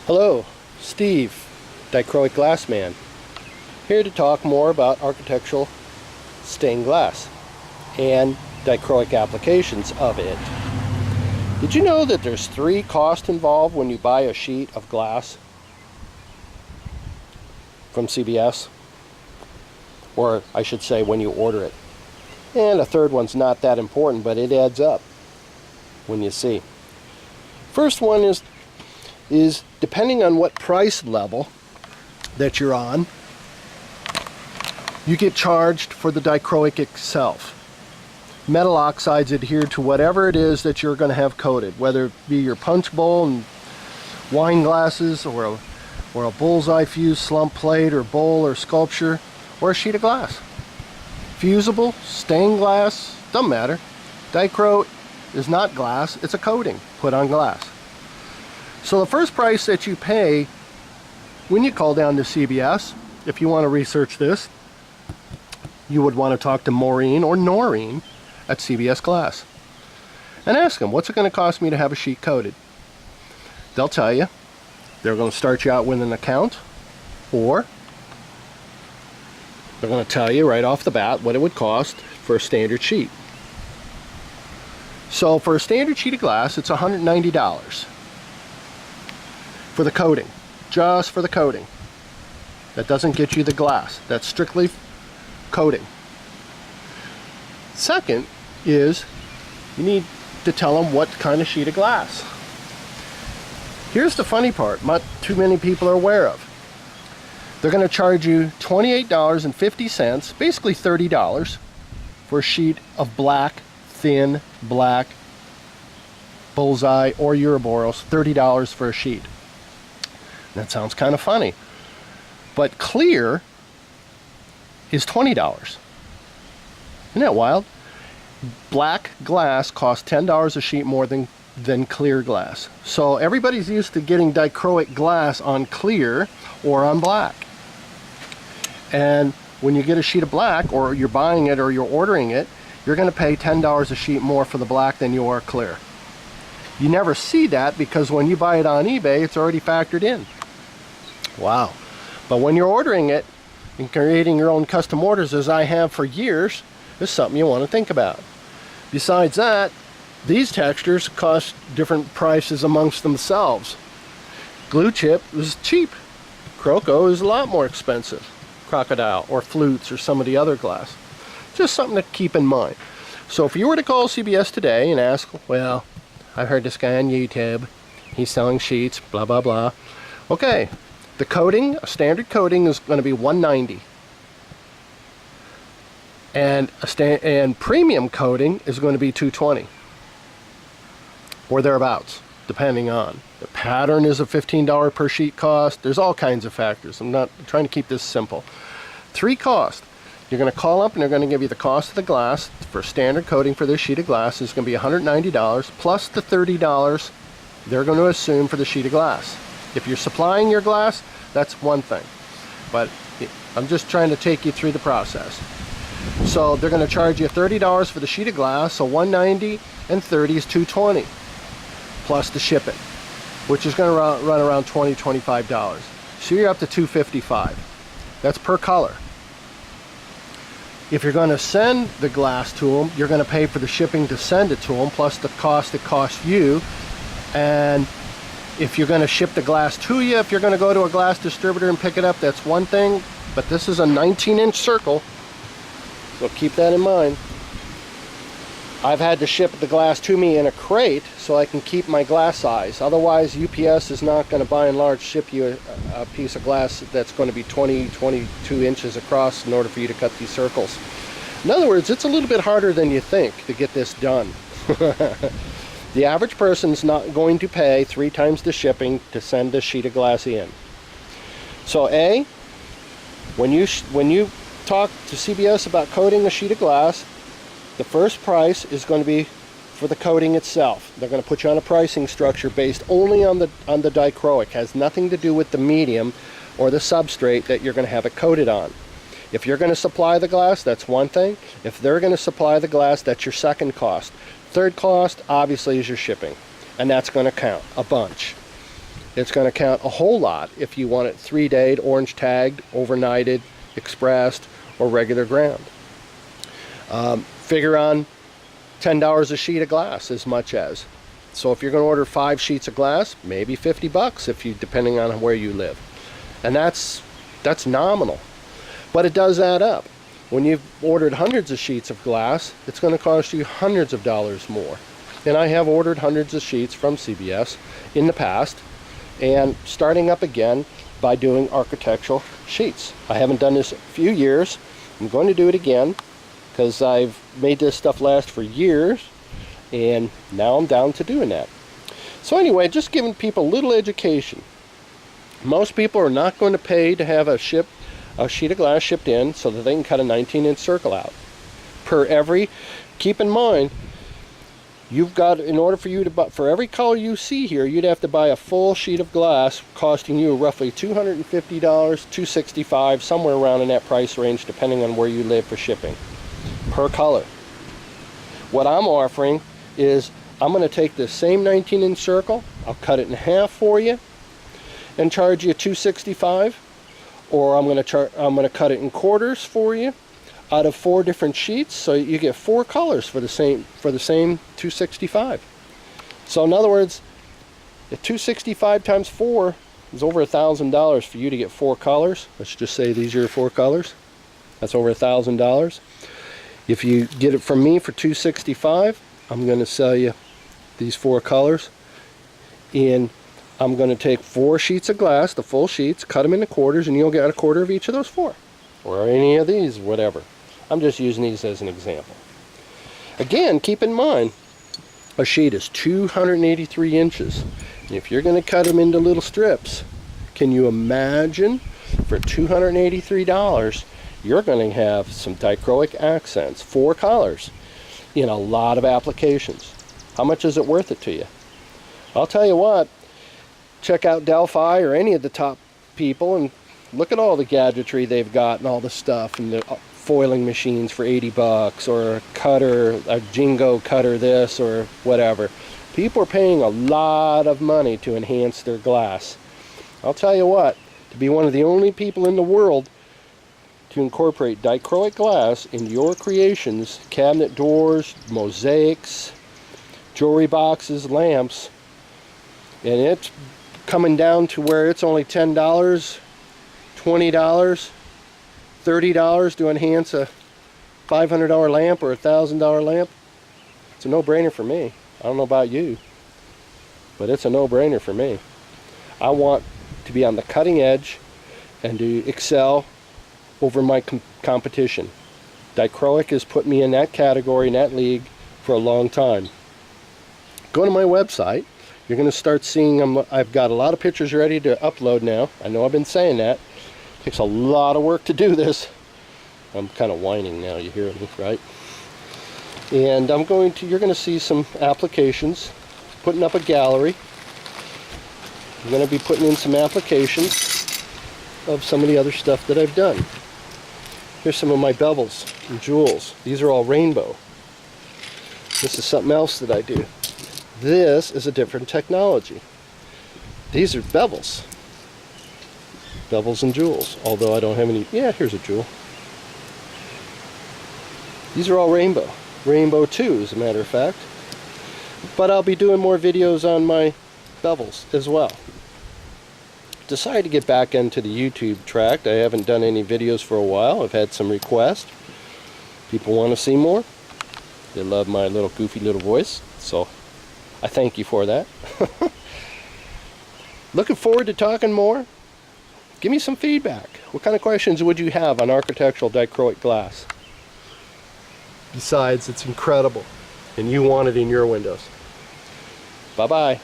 Hello, Steve, Dichroic Glass Man, here to talk more about architectural stained glass and dichroic applications of it. Did you know that there's 3 costs involved when you buy a sheet of glass from CVS? Or I should say when you order it. And a third one's not that important, but it adds up when you see. First one is depending on what price level that you're on, you get charged for the dichroic itself. Metal oxides adhere to whatever it is that you're going to have coated, whether it be your punch bowl and wine glasses, or a bullseye fused slump plate or bowl or sculpture, or a sheet of glass. Fusible, stained glass, doesn't matter. Dichro is not glass, it's a coating put on glass. So the first price that you pay when you call down to CVS, if you want to research this, you would want to talk to Maureen or Noreen at CVS Glass and ask them, what's it going to cost me to have a sheet coated? They'll tell you. They're going to start you out with an account, or they're going to tell you right off the bat what it would cost for a standard sheet. So for a standard sheet of glass, it's $190 for the coating, just for the coating. That doesn't get you the glass. That's strictly coating. Second is you need to tell them what kind of sheet of glass. Here's the funny part, not too many people are aware of. They're going to charge you $28.50, basically $30, for a sheet of black, thin, black, bullseye, or Uroboros, $30 for a sheet. That sounds kind of funny. But clear is $20. Isn't that wild? Black glass costs $10 a sheet more than clear glass. So everybody's used to getting dichroic glass on clear or on black. And when you get a sheet of black, or you're buying it or you're ordering it, you're going to pay $10 a sheet more for the black than you are clear. You never see that because when you buy it on eBay, it's already factored in. Wow. But when you're ordering it and creating your own custom orders, as I have for years, it's something you want to think about. Besides that, these textures cost different prices amongst themselves. Glue chip is cheap. Croco is a lot more expensive. Crocodile or flutes or some of the other glass. Just something to keep in mind. So if you were to call CVS today and ask, well, I heard this guy on YouTube, he's selling sheets, blah blah blah. Okay, the coating, a standard coating, is going to be $190, and premium coating is going to be $220 or thereabouts, depending on. The pattern is a $15 per sheet cost. There's all kinds of factors. I'm not trying to keep this simple. 3 costs. You're going to call up and they're going to give you the cost of the glass for standard coating for this sheet of glass is going to be $190 plus the $30 they're going to assume for the sheet of glass. If you're supplying your glass, that's one thing. But I'm just trying to take you through the process. So they're going to charge you $30 for the sheet of glass, so $190 and $30 is $220 plus the shipping, which is going to run around $20, $25. So you're up to $255. That's per color. If you're going to send the glass to them, you're going to pay for the shipping to send it to them, plus the cost it costs you. And if you're going to ship the glass to you, if you're going to go to a glass distributor and pick it up, that's one thing. But this is a 19-inch circle, so keep that in mind. I've had to ship the glass to me in a crate so I can keep my glass size. Otherwise, UPS is not going to by and large ship you a piece of glass that's going to be 22 inches across in order for you to cut these circles. In other words, it's a little bit harder than you think to get this done. The average person's not going to pay 3 times the shipping to send a sheet of glass in. So when you talk to CVS about coating a sheet of glass, the first price is going to be for the coating itself. They're going to put you on a pricing structure based only on the dichroic. It has nothing to do with the medium or the substrate that you're going to have it coated on. If you're going to supply the glass, that's one thing. If they're going to supply the glass, that's your second cost. Third cost, obviously, is your shipping. And that's going to count a bunch. it's going to count a whole lot if you want it 3-dayed, orange tagged, overnighted, expressed, or regular ground. Figure on $10 a sheet of glass as much as. So if you're going to order 5 sheets of glass, maybe $50 if you, depending on where you live. And that's nominal. But it does add up. When you've ordered hundreds of sheets of glass, it's going to cost you hundreds of dollars more. And I have ordered hundreds of sheets from CBS in the past, and starting up again by doing architectural sheets. I haven't done this in a few years. I'm going to do it again because I've made this stuff last for years, and now I'm down to doing that. So anyway, just giving people a little education. Most people are not going to pay to have a sheet of glass shipped in so that they can cut a 19-inch circle out. Keep in mind, you've got, in order for you to buy, for every color you see here, you'd have to buy a full sheet of glass costing you roughly $250, $265, somewhere around in that price range, depending on where you live for shipping, per color. What I'm offering is I'm going to take this same 19-inch circle, I'll cut it in half for you, and charge you $265, or I'm going to cut it in quarters for you, out of 4 different sheets, so you get 4 colors for the same $265. So in other words, if $265 times 4 is over $1,000 for you to get 4 colors. Let's just say these are your 4 colors. That's over $1,000. If you get it from me for $265, I'm going to sell you these 4 colors, and I'm going to take 4 sheets of glass, the full sheets, cut them into quarters, and you'll get a quarter of each of those 4, or any of these, whatever. I'm just using these as an example. Again, keep in mind, a sheet is 283 inches. And if you're going to cut them into little strips, can you imagine for $283, you're going to have some dichroic accents, 4 colors, in a lot of applications. How much is it worth it to you? I'll tell you what, check out Delphi or any of the top people and look at all the gadgetry they've got and all the stuff, and the foiling machines for $80, or a cutter, a Jingo cutter this or whatever. People are paying a lot of money to enhance their glass. I'll tell you what, to be one of the only people in the world to incorporate dichroic glass into your creations, cabinet doors, mosaics, jewelry boxes, lamps, and it's coming down to where it's only $10, $20, $30 to enhance a $500 lamp or a $1,000 lamp. It's a no-brainer for me. I don't know about you, but it's a no-brainer for me. I want to be on the cutting edge and to excel over my competition. Dichroic has put me in that category, in that league, for a long time. Go to my website. You're going to start seeing them. I've got a lot of pictures ready to upload now. I know I've been saying that. It takes a lot of work to do this. I'm kind of whining now, you hear me, right? And you're going to see some applications, putting up a gallery. I'm going to be putting in some applications of some of the other stuff that I've done. Here's some of my bevels and jewels. These are all rainbow. This is something else that I do. This is a different technology. These are bevels. Bevels and jewels. Although I don't have any. Yeah, here's a jewel. These are all rainbow. Rainbow 2, as a matter of fact. But I'll be doing more videos on my bevels as well. Decided to get back into the YouTube track. I haven't done any videos for a while. I've had some requests. People want to see more. They love my little goofy little voice. So I thank you for that. Looking forward to talking more. Give me some feedback. What kind of questions would you have on architectural dichroic glass? Besides, it's incredible, and you want it in your windows. Bye-bye.